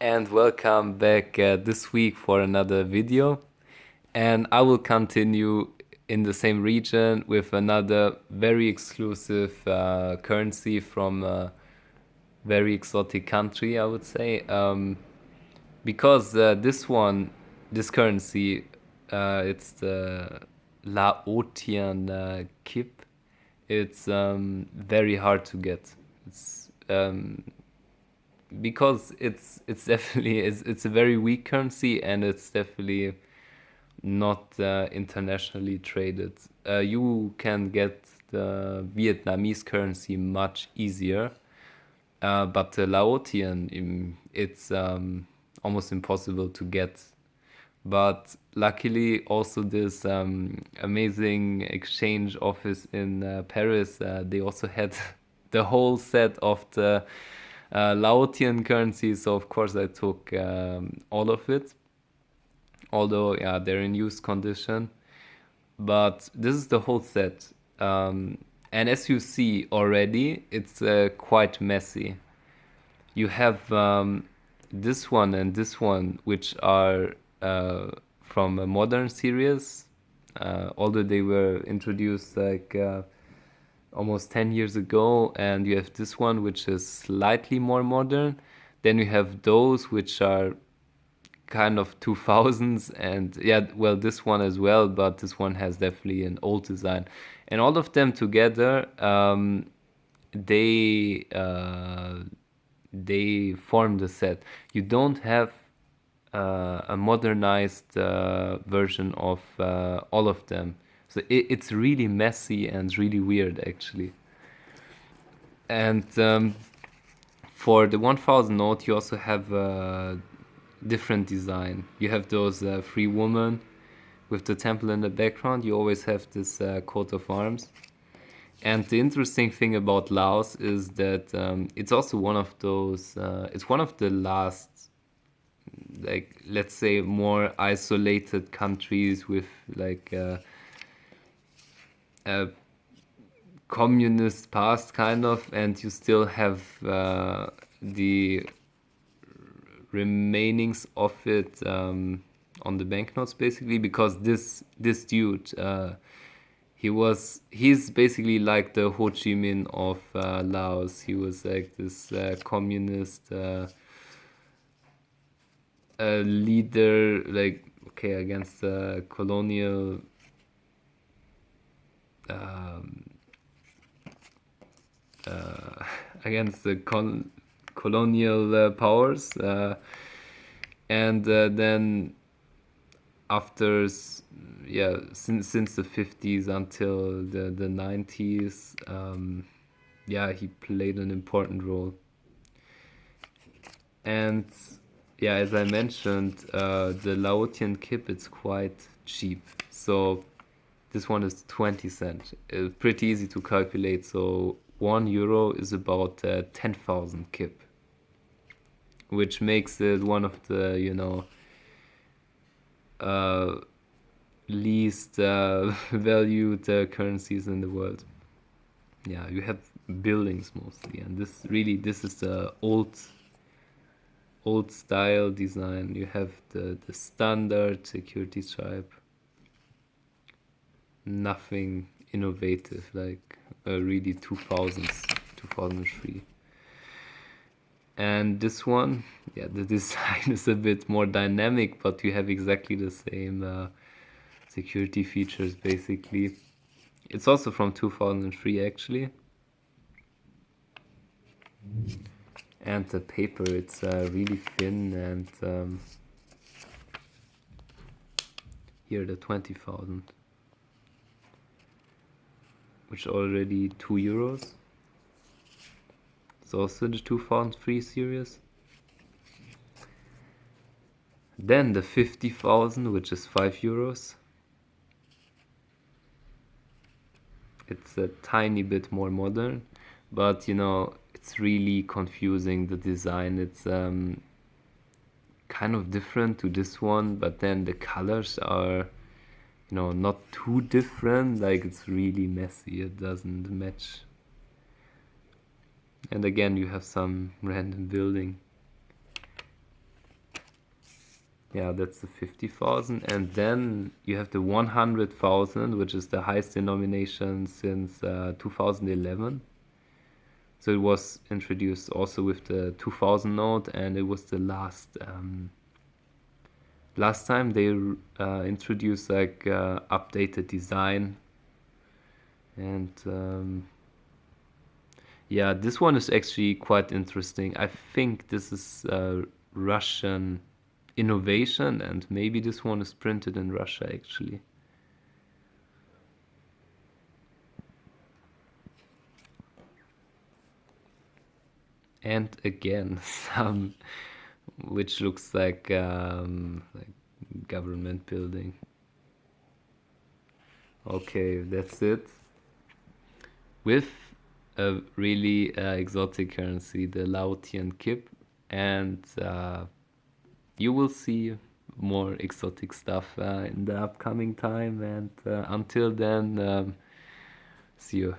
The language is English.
and welcome back this week for another video. And I will continue in the same region with another very exclusive currency from a very exotic country, I would say. Because this currency, it's the Laotian Kip. It's very hard to get. It's because it's definitely it's a very weak currency, and it's definitely not internationally traded. You can get the Vietnamese currency much easier, but the Laotian, it's almost impossible to get. But luckily, also this amazing exchange office in Paris, they also had the whole set of the Laotian currency. So of course I took all of it. Although yeah, they're in used condition. But this is the whole set. And as you see already, it's quite messy. You have this one and this one, which are from a modern series, although they were introduced like almost 10 years ago. And you have this one, which is slightly more modern. Then you have those which are kind of 2000s, and yeah, well, this one as well, but this one has definitely an old design. And all of them together, they uh, they form the set. You don't have a modernized version of all of them, so it's really messy and really weird actually. And for the 1000 note, you also have a different design. You have those three women with the temple in the background. You always have this coat of arms. And the interesting thing about Laos is that it's also one of those. It's one of the last, like, let's say, more isolated countries with like a communist past, kind of, and you still have the remainings of it on the banknotes, basically, because this dude, he's basically like the Ho Chi Minh of Laos. He was like this communist leader, like, okay, against the colonial um, against the colonial powers, and then after yeah, since the 50s until the 90s, yeah, he played an important role. And yeah, as I mentioned, the Laotian kip, it's quite cheap. So this one is 20 cents. It's pretty easy to calculate. So €1 is about 10,000 kip, which makes it one of the, uh, least valued currencies in the world. Yeah, you have buildings mostly, and this is the old style design. You have the standard security stripe. Nothing innovative, like really 2000s, 2003. And this one, yeah, the design is a bit more dynamic, but you have exactly the same security features basically. It's also from 2003 actually. And the paper, it's really thin, and here the 20,000, which already €2. It's also the 2003 series. Then the 50,000, which is €5. It's a tiny bit more modern, but it's really confusing, the design. It's kind of different to this one, but then the colors are not too different. Like, it's really messy, it doesn't match. And again, you have some random building. Yeah, that's the 50,000. And then you have the 100,000, which is the highest denomination since 2011. So it was introduced also with the 2000 note, and it was the last time they introduced like updated design. And yeah, this one is actually quite interesting. I think this is Russian innovation, and maybe this one is printed in Russia actually. And again, some which looks like government building. Okay, that's it. With a really exotic currency, the Laotian Kip, and you will see more exotic stuff in the upcoming time. And until then, see you.